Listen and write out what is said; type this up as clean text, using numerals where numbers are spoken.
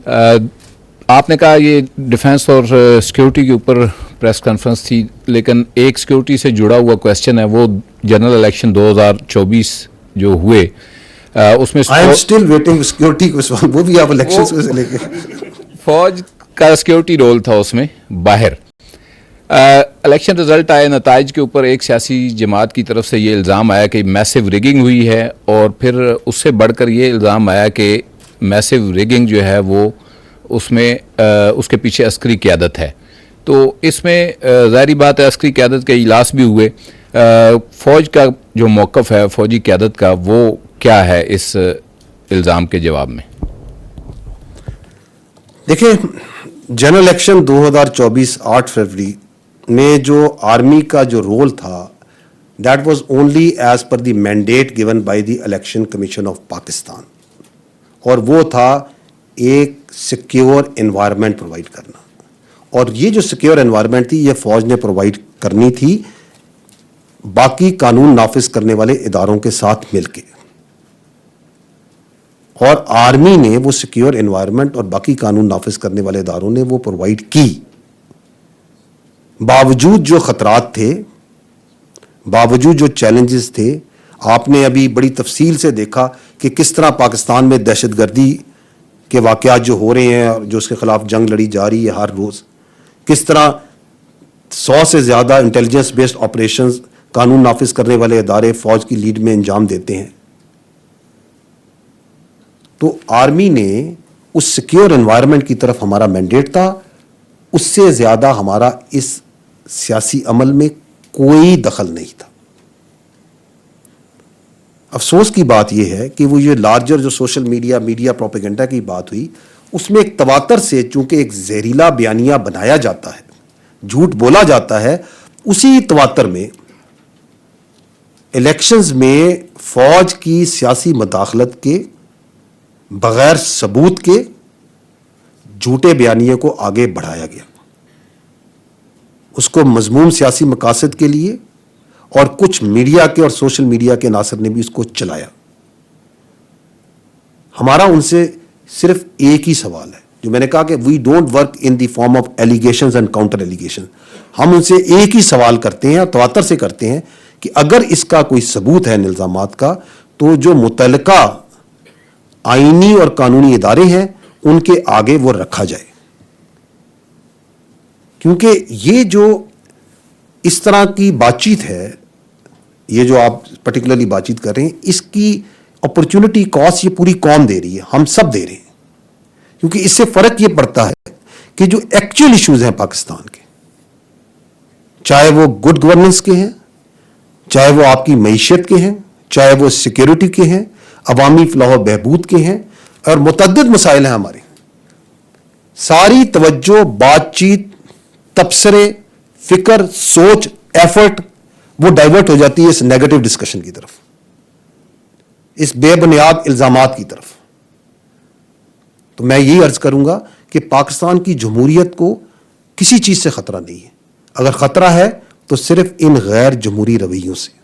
آپ نے کہا یہ ڈیفنس اور سیکیورٹی کے اوپر پریس کانفرنس تھی، لیکن ایک سیکیورٹی سے جڑا ہوا کویسچن ہے، وہ جنرل الیکشن 2024 جو ہوئے اس میں I am still waiting security کو سوال، وہ بھی آپ الیکشنز کو سے لے کے فوج کا سیکیورٹی رول تھا اس میں باہر. الیکشن رزلٹ آئے، نتائج کے اوپر ایک سیاسی جماعت کی طرف سے یہ الزام آیا کہ میسو ریگنگ ہوئی ہے، اور پھر اس سے بڑھ کر یہ الزام آیا کہ میسو ریگنگ جو ہے وہ اس میں اس کے پیچھے عسکری قیادت ہے. تو اس میں ظاہری بات ہے عسکری قیادت کے اجلاس بھی ہوئے. فوج کا جو موقف ہے فوجی قیادت کا وہ کیا ہے اس الزام کے جواب میں؟ دیکھیں، جنرل الیکشن 2024 8 فروری میں جو آرمی کا جو رول تھا، that was only as per the mandate given by the election commission of Pakistan, اور وہ تھا ایک سیکیور انوائرمنٹ پرووائڈ کرنا. اور یہ جو سیکیور انوائرمنٹ تھی یہ فوج نے پرووائڈ کرنی تھی باقی قانون نافذ کرنے والے اداروں کے ساتھ مل کے، اور آرمی نے وہ سیکیور انوائرمنٹ اور باقی قانون نافذ کرنے والے اداروں نے وہ پرووائڈ کی. باوجود جو خطرات تھے، باوجود جو چیلنجز تھے، آپ نے ابھی بڑی تفصیل سے دیکھا کہ کس طرح پاکستان میں دہشت گردی کے واقعات جو ہو رہے ہیں اور جو اس کے خلاف جنگ لڑی جا رہی ہے ہر روز، کس طرح 100 سے زیادہ انٹیلیجنس بیسڈ آپریشنز قانون نافذ کرنے والے ادارے فوج کی لیڈ میں انجام دیتے ہیں. تو آرمی نے اس سیکیور انوائرمنٹ کی طرف ہمارا مینڈیٹ تھا، اس سے زیادہ ہمارا اس سیاسی عمل میں کوئی دخل نہیں تھا. افسوس کی بات یہ ہے کہ وہ یہ لارجر جو سوشل میڈیا پروپیگنڈا کی بات ہوئی، اس میں ایک تواتر سے چونکہ ایک زہریلا بیانیہ بنایا جاتا ہے، جھوٹ بولا جاتا ہے، اسی تواتر میں الیکشنز میں فوج کی سیاسی مداخلت کے بغیر ثبوت کے جھوٹے بیانیے کو آگے بڑھایا گیا، اس کو مذموم سیاسی مقاصد کے لیے، اور کچھ میڈیا کے اور سوشل میڈیا کے عناصر نے بھی اس کو چلایا. ہمارا ان سے صرف ایک ہی سوال ہے، جو میں نے کہا کہ we don't work in the form of allegations and counter allegation. ہم ان سے ایک ہی سوال کرتے ہیں اور تواتر سے کرتے ہیں کہ اگر اس کا کوئی ثبوت ہے ان الزامات کا، تو جو متعلقہ آئینی اور قانونی ادارے ہیں ان کے آگے وہ رکھا جائے. کیونکہ یہ جو اس طرح کی بات چیت ہے، یہ جو آپ پرٹیکولرلی بات چیت کر رہے ہیں، اس کی اپرچونٹی کاسٹ یہ پوری قوم دے رہی ہے، ہم سب دے رہے ہیں. کیونکہ اس سے فرق یہ پڑتا ہے کہ جو ایکچوئل ایشوز ہیں پاکستان کے، چاہے وہ گڈ گورننس کے ہیں، چاہے وہ آپ کی معیشت کے ہیں، چاہے وہ سیکیورٹی کے ہیں، عوامی فلاح و بہبود کے ہیں، اور متعدد مسائل ہیں ہمارے، ساری توجہ، بات چیت، تبصرے، فکر، سوچ، ایفرٹ وہ ڈائیورٹ ہو جاتی ہے اس نیگیٹو ڈسکشن کی طرف، اس بے بنیاد الزامات کی طرف. تو میں یہی عرض کروں گا کہ پاکستان کی جمہوریت کو کسی چیز سے خطرہ نہیں ہے. اگر خطرہ ہے تو صرف ان غیر جمہوری رویوں سے.